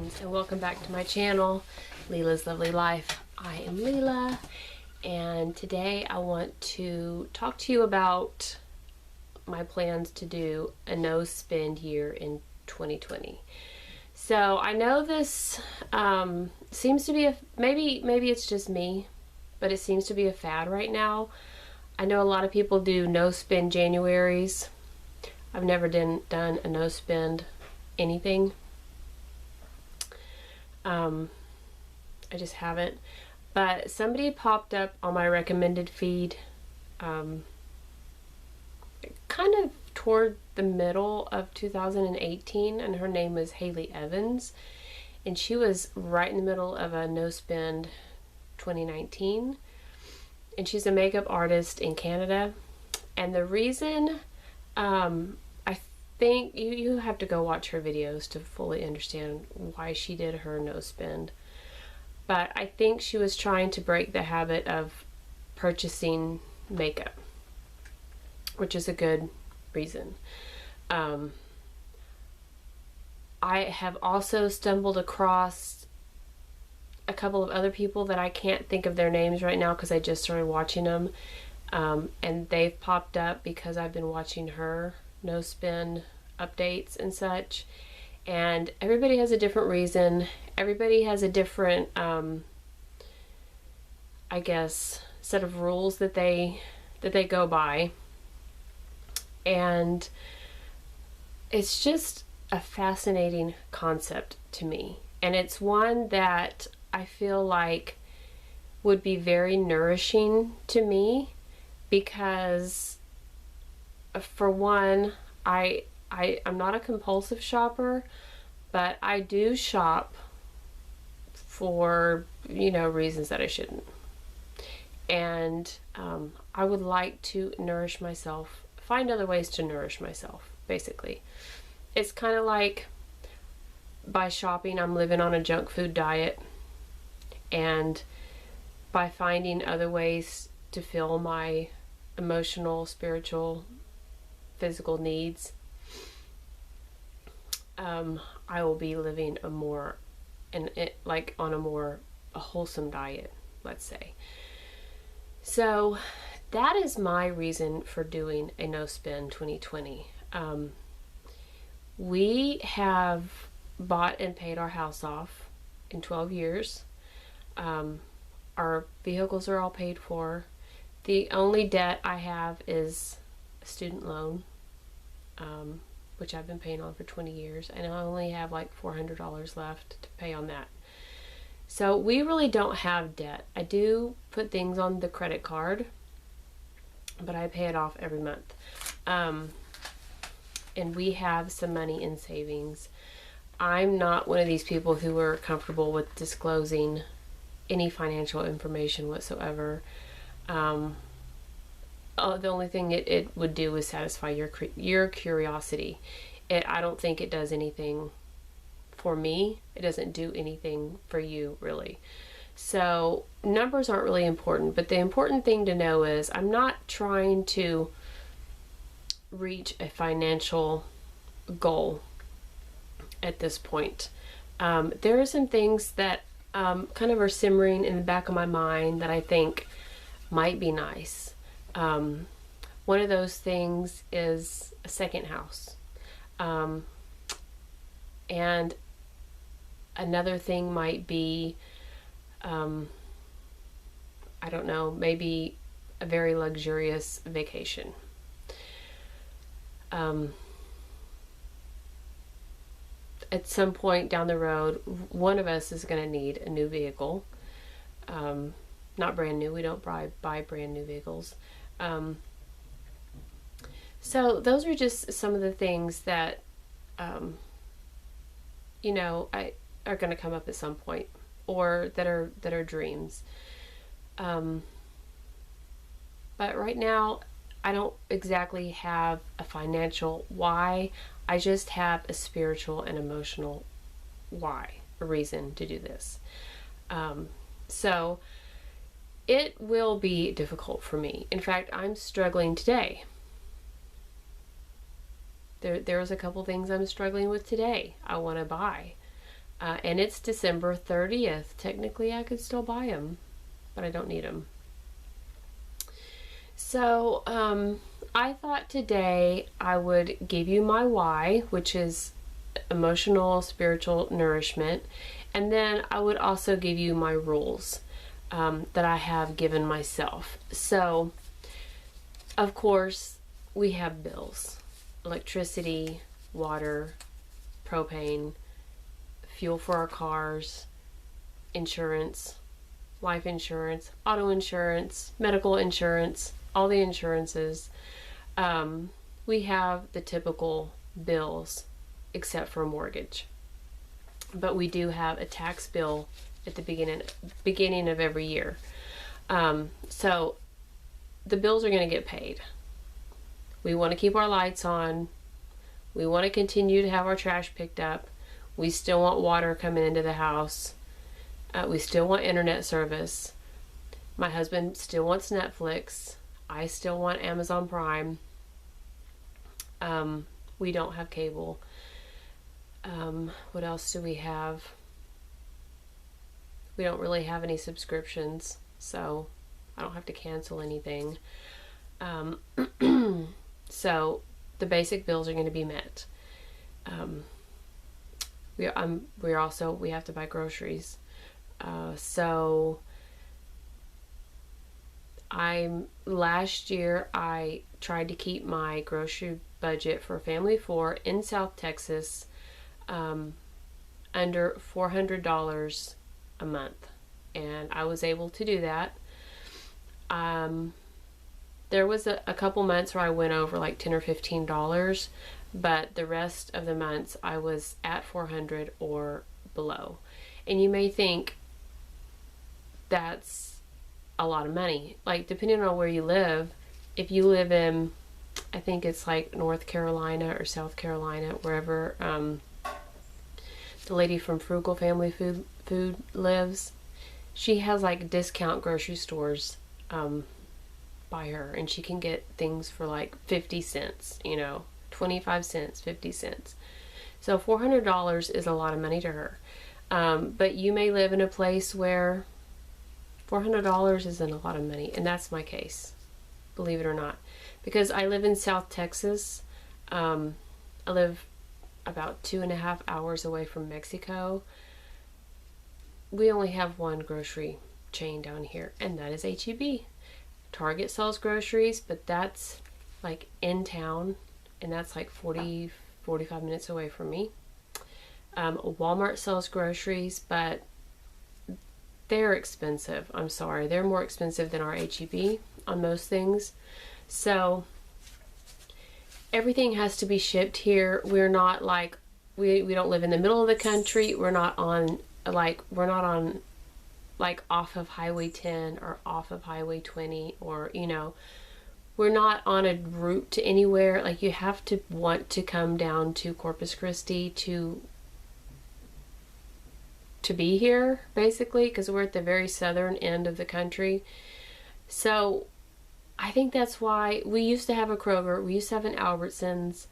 friends, and welcome back to my channel, Leela's Lovely Life. I am Leela, and today I want to talk to you about my plans to do a no spend year in 2020. So I know this seems to be maybe it's just me, but it seems to be a fad right now. I know a lot of people do no spend Januaries. I've never done a no spend anything. I just haven't. But somebody popped up on my recommended feed kind of toward the middle of 2018, and her name was Haley Evans, and she was right in the middle of a no spend 2019, and she's a makeup artist in Canada. And the reason I think you have to go watch her videos to fully understand why she did her no spend, but I think she was trying to break the habit of purchasing makeup, which is a good reason. I have also stumbled across a couple of other people that I can't think of their names right now because I just started watching them, and they've popped up because I've been watching her no spend updates and such, and everybody has a different reason. Everybody has a different I guess set of rules that they go by, and it's just a fascinating concept to me, and it's one that I feel like would be very nourishing to me because, for one, I'm not a compulsive shopper, but I do shop for, reasons that I shouldn't. And I would like to nourish myself, find other ways to nourish myself, basically. It's kind of like by shopping, I'm living on a junk food diet, and by finding other ways to fill my emotional, spiritual, physical needs, I will be living a wholesome diet, let's say. So that is my reason for doing a no spend 2020. We have bought and paid our house off in 12 years. Our vehicles are all paid for. The only debt I have is a student loan, which I've been paying on for 20 years, and I only have like $400 left to pay on that. So we really don't have debt. I do put things on the credit card, but I pay it off every month. And we have some money in savings. I'm not one of these people who are comfortable with disclosing any financial information whatsoever. The only thing it would do is satisfy your curiosity. I don't think it does anything for me. It doesn't do anything for you, really. So numbers aren't really important, but the important thing to know is I'm not trying to reach a financial goal at this point. There are some things that kind of are simmering in the back of my mind that I think might be nice. One of those things is a second house. And another thing might be, I don't know, maybe a very luxurious vacation. At some point down the road, one of us is going to need a new vehicle. Not brand new. We don't buy brand new vehicles. So those are just some of the things that, are going to come up at some point, or that are dreams. But right now, I don't exactly have a financial why. I just have a spiritual and emotional why, a reason to do this. So it will be difficult for me. In fact, I'm struggling today. There's a couple things I'm struggling with today. I want to buy. And it's December 30th. Technically, I could still buy them, but I don't need them. So, I thought today I would give you my why, which is emotional, spiritual nourishment. And then I would also give you my rules that I have given myself. So, of course, we have bills. Electricity, water, propane, fuel for our cars, insurance, life insurance, auto insurance, medical insurance, all the insurances. We have the typical bills except for a mortgage. But we do have a tax bill at the beginning of every year. So the bills are going to get paid. We want to keep our lights on. We want to continue to have our trash picked up. We still want water coming into the house. We still want internet service. My husband still wants Netflix. I still want Amazon Prime. We don't have cable. What else do we have? We don't really have any subscriptions, so I don't have to cancel anything. So the basic bills are going to be met. We have to buy groceries. So last year I tried to keep my grocery budget for a family of 4 in South Texas under $400 a month, and I was able to do that. There was a couple months where I went over like $10 or $15, but the rest of the months I was at $400 or below. And you may think that's a lot of money. Like, depending on where you live, if you live in, I think it's like North Carolina or South Carolina, wherever the lady from Frugal Family Food lives, she has like discount grocery stores by her, and she can get things for like 50 cents, 25 cents, 50 cents. So $400 is a lot of money to her. But you may live in a place where $400 isn't a lot of money, and that's my case, believe it or not, because I live in South Texas. I live about 2.5 hours away from Mexico. We only have one grocery chain down here, and that is H-E-B. Target sells groceries, but that's like in town, and that's like 45 minutes away from me. Walmart sells groceries, but they're expensive. I'm sorry, they're more expensive than our H-E-B on most things. So everything has to be shipped here. We're not like, we don't live in the middle of the country. We're not on like off of Highway 10 or off of Highway 20, or we're not on a route to anywhere. Like, you have to want to come down to Corpus Christi to be here, basically, because we're at the very southern end of the country. So I think that's why we used to have a Kroger, we used to have an Albertsons,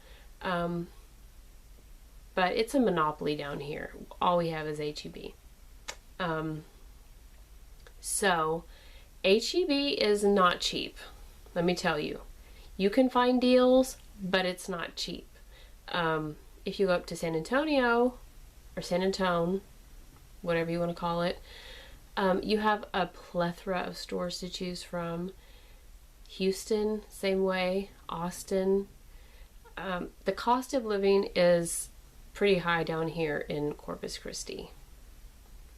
but it's a monopoly down here. All we have is H-E-B. So H-E-B is not cheap, let me tell you. You can find deals, but it's not cheap. If you go up to San Antonio or San Antone, whatever you want to call it, you have a plethora of stores to choose from. Houston, same way. Austin. The cost of living is pretty high down here in Corpus Christi,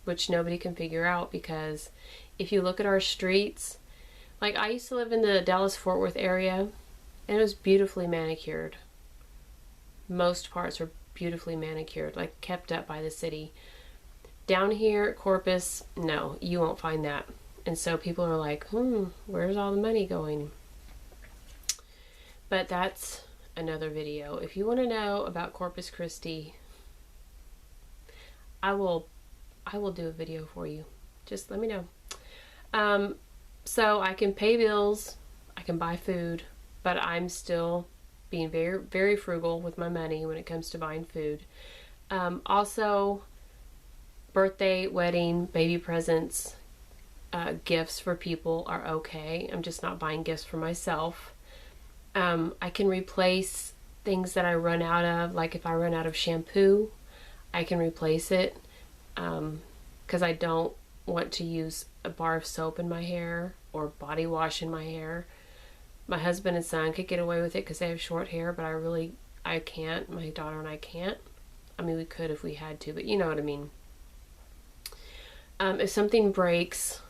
which nobody can figure out, because if you look at our streets, like, I used to live in the Dallas-Fort Worth area, and it was beautifully manicured. Most parts were beautifully manicured, like kept up by the city. Down here at Corpus, no, you won't find that. And so people are like, where's all the money going? But that's another video. If you want to know about Corpus Christi, I will do a video for you. Just let me know. So I can pay bills, I can buy food, but I'm still being very, very frugal with my money when it comes to buying food. Also, birthday, wedding, baby presents, gifts for people are okay. I'm just not buying gifts for myself. I can replace things that I run out of. Like if I run out of shampoo, I can replace it, because I don't want to use a bar of soap in my hair or body wash in my hair. My husband and son could get away with it because they have short hair, but I can't. My daughter and I can't. I mean, we could if we had to, but you know what I mean. If something breaks,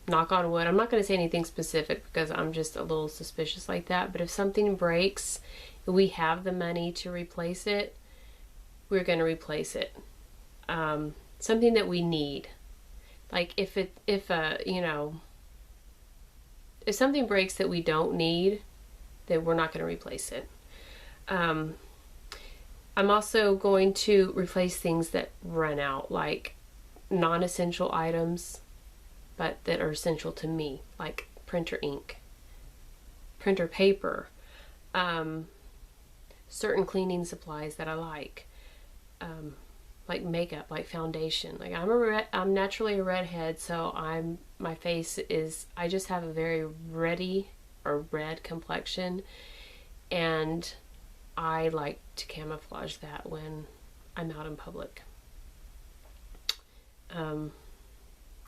knock on wood, I'm not going to say anything specific because I'm just a little suspicious like that, but if something breaks, we have the money to replace it, we're going to replace it. Something that we need. Like if something breaks that we don't need, then we're not going to replace it. I'm also going to replace things that run out, like non-essential items, but that are essential to me, like printer ink, printer paper, certain cleaning supplies that I like makeup, like foundation. Like I'm naturally a redhead, so my face is, I just have a very red complexion, and I like to camouflage that when I'm out in public.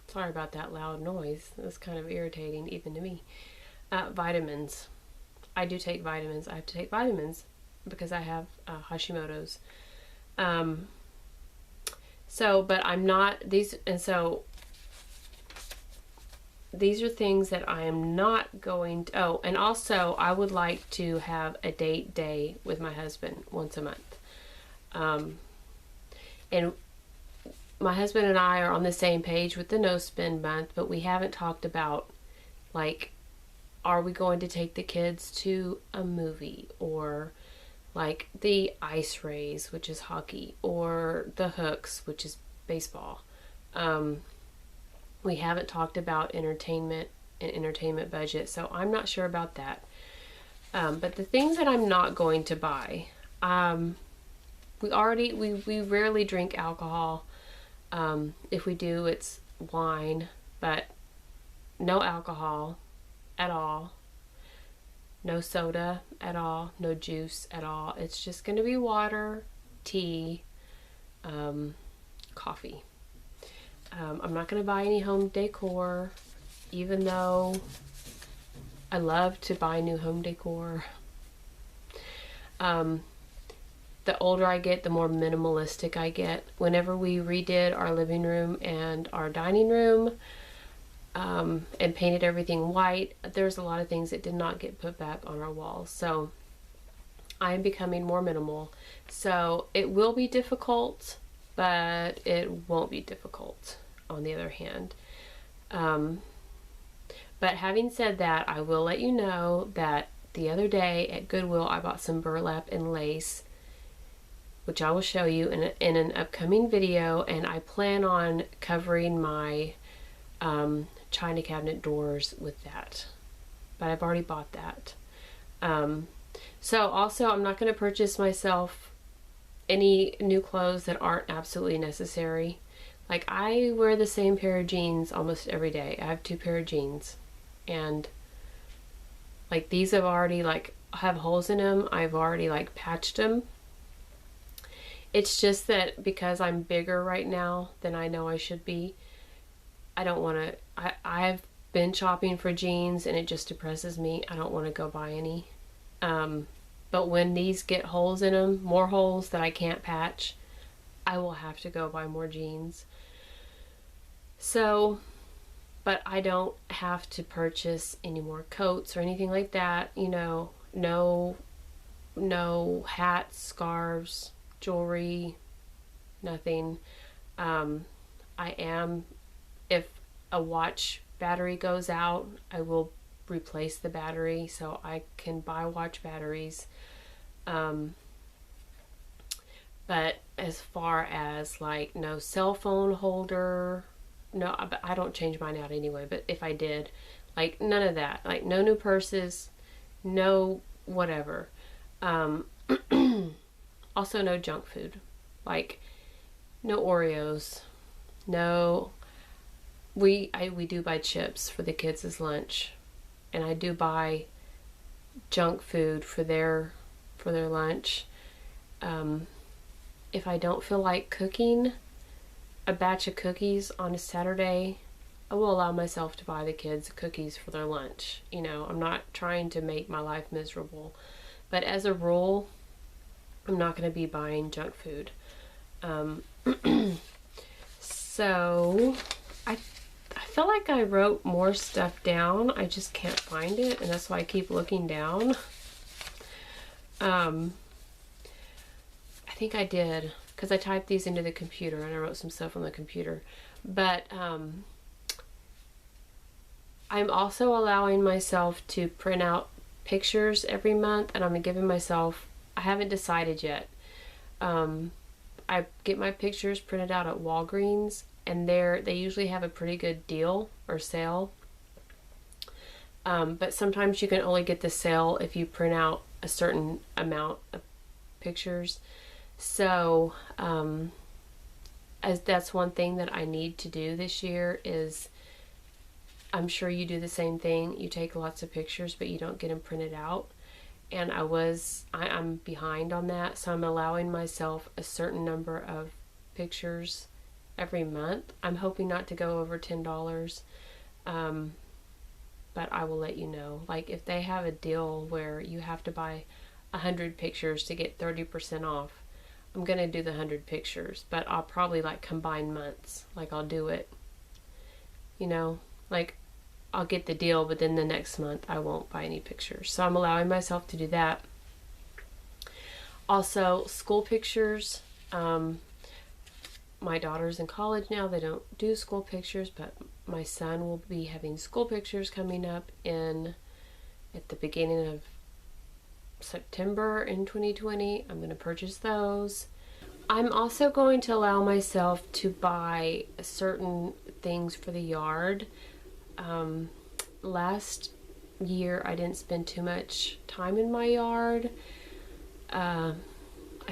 Sorry about that loud noise. That's kind of irritating even to me. Vitamins. I do take vitamins. I have to take vitamins because I have Hashimoto's. But I'm not these, and so these are things that I am not going to. Oh, and also I would like to have a date day with my husband once a month. And my husband and I are on the same page with the no spend month, but we haven't talked about, like, are we going to take the kids to a movie, or like the ice rays, which is hockey, or the hooks, which is baseball. We haven't talked about entertainment and entertainment budget, so I'm not sure about that. But the things that I'm not going to buy, we rarely drink alcohol. If we do, it's wine, but no alcohol at all. No soda at all, no juice at all. It's just going to be water, tea, coffee. I'm not going to buy any home decor, even though I love to buy new home decor. The older I get, the more minimalistic I get. Whenever we redid our living room and our dining room, and painted everything white, there's a lot of things that did not get put back on our walls. So I'm becoming more minimal. So it will be difficult, but it won't be difficult on the other hand. But having said that, I will let you know that the other day at Goodwill, I bought some burlap and lace, which I will show you in an upcoming video, and I plan on covering my china cabinet doors with that, but I've already bought that. So also, I'm not going to purchase myself any new clothes that aren't absolutely necessary. Like, I wear the same pair of jeans almost every day. I have 2 pair of jeans, and like these have already have holes in them. I've already patched them. It's just that because I'm bigger right now than I know I should be, I don't want to, I've been shopping for jeans and it just depresses me. I don't want to go buy any. But when these get holes in them, more holes that I can't patch, I will have to go buy more jeans. So, but I don't have to purchase any more coats or anything like that. You know, no hats, scarves, jewelry, nothing. If a watch battery goes out, I will replace the battery, so I can buy watch batteries. But as far as no cell phone holder, no, I don't change mine out anyway, but if I did, none of that, no new purses, no whatever. Also no junk food, no Oreos, No, we do buy chips for the kids as lunch, and I do buy junk food for their lunch. If I don't feel like cooking a batch of cookies on a Saturday, I will allow myself to buy the kids cookies for their lunch. You know, I'm not trying to make my life miserable, but as a rule, I'm not going to be buying junk food. So I feel like I wrote more stuff down. I just can't find it, and that's why I keep looking down. I think I did, because I typed these into the computer and I wrote some stuff on the computer. But I'm also allowing myself to print out pictures every month, and I'm giving myself, I haven't decided yet. I get my pictures printed out at Walgreens, and they usually have a pretty good deal or sale. But sometimes you can only get the sale if you print out a certain amount of pictures. So as that's one thing that I need to do this year is, I'm sure you do the same thing. You take lots of pictures, but you don't get them printed out. And I'm behind on that, so I'm allowing myself a certain number of pictures every month. I'm hoping not to go over $10, but I will let you know. Like, if they have a deal where you have to buy 100 pictures to get 30% off, I'm gonna do the 100 pictures, but I'll probably like combine months. Like, I'll do it, you know, like I'll get the deal, but then the next month I won't buy any pictures. So I'm allowing myself to do that. Also, school pictures. My daughter's in college now. They don't do school pictures, but my son will be having school pictures coming up at the beginning of September in 2020. I'm going to purchase those. I'm also going to allow myself to buy certain things for the yard. Last year I didn't spend too much time in my yard. I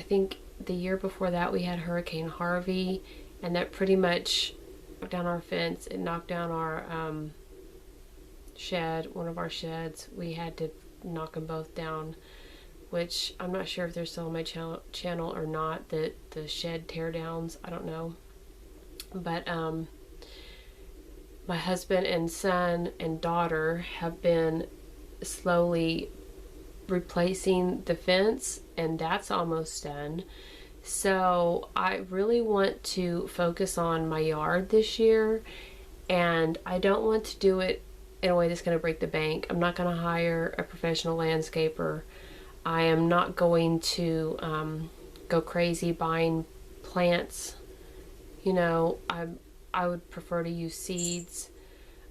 think the year before that we had Hurricane Harvey, and that pretty much knocked down our fence. It knocked down our shed, one of our sheds. We had to knock them both down, which I'm not sure if they're still on my channel or not, the shed teardowns. I don't know. But my husband and son and daughter have been slowly replacing the fence, and that's almost done. So I really want to focus on my yard this year, and I don't want to do it in a way that's going to break the bank. I'm not going to hire a professional landscaper. I am not going to go crazy buying plants. You know, I would prefer to use seeds,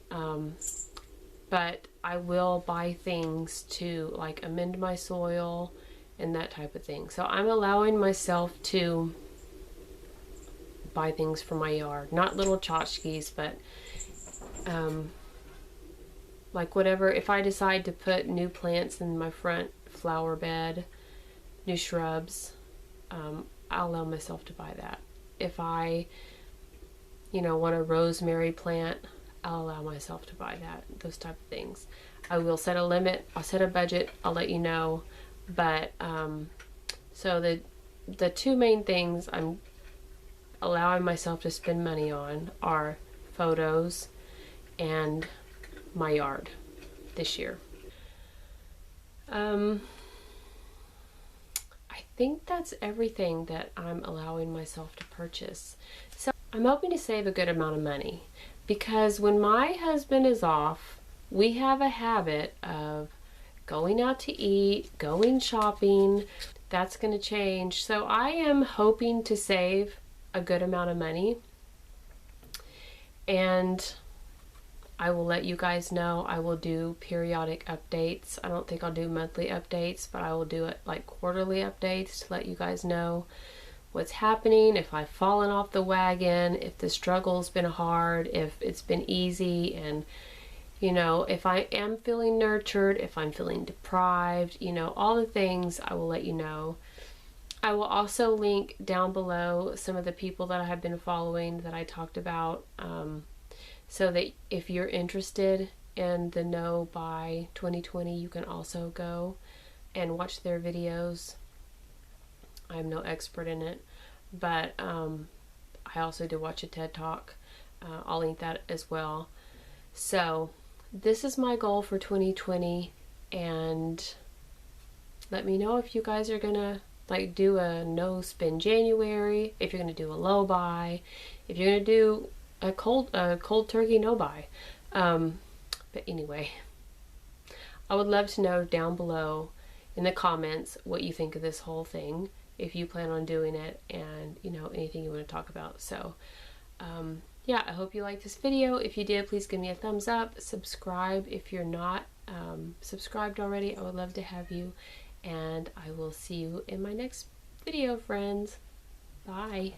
but I will buy things to like amend my soil and that type of thing. So I'm allowing myself to buy things for my yard, not little tchotchkes, but like whatever. If I decide to put new plants in my front flower bed, new shrubs, I'll allow myself to buy that. If I want a rosemary plant, I'll allow myself to buy that, those type of things. I will set a limit, I'll set a budget, I'll let you know. But so the two main things I'm allowing myself to spend money on are photos and my yard this year. I think that's everything that I'm allowing myself to purchase. So I'm hoping to save a good amount of money, because when my husband is off, we have a habit of going out to eat, going shopping. That's going to change. So I am hoping to save a good amount of money, and I will let you guys know. I will do periodic updates. I don't think I'll do monthly updates, but I will do it like quarterly updates to let you guys know what's happening, if I've fallen off the wagon, if the struggle's been hard, if it's been easy, and if I am feeling nurtured, if I'm feeling deprived, all the things I will let you know. I will also link down below some of the people that I have been following that I talked about, so that if you're interested in the No by 2020, you can also go and watch their videos. I'm no expert in it, but I also did watch a TED Talk. I'll link that as well. So this is my goal for 2020, and let me know if you guys are gonna like do a no spend January, if you're gonna do a low buy, if you're gonna do a cold turkey no buy. But anyway, I would love to know down below in the comments what you think of this whole thing, if you plan on doing it, and you know, anything you want to talk about. So yeah, I hope you liked this video. If you did, please give me a thumbs up. Subscribe if you're not subscribed already. I would love to have you, and I will see you in my next video, friends. Bye.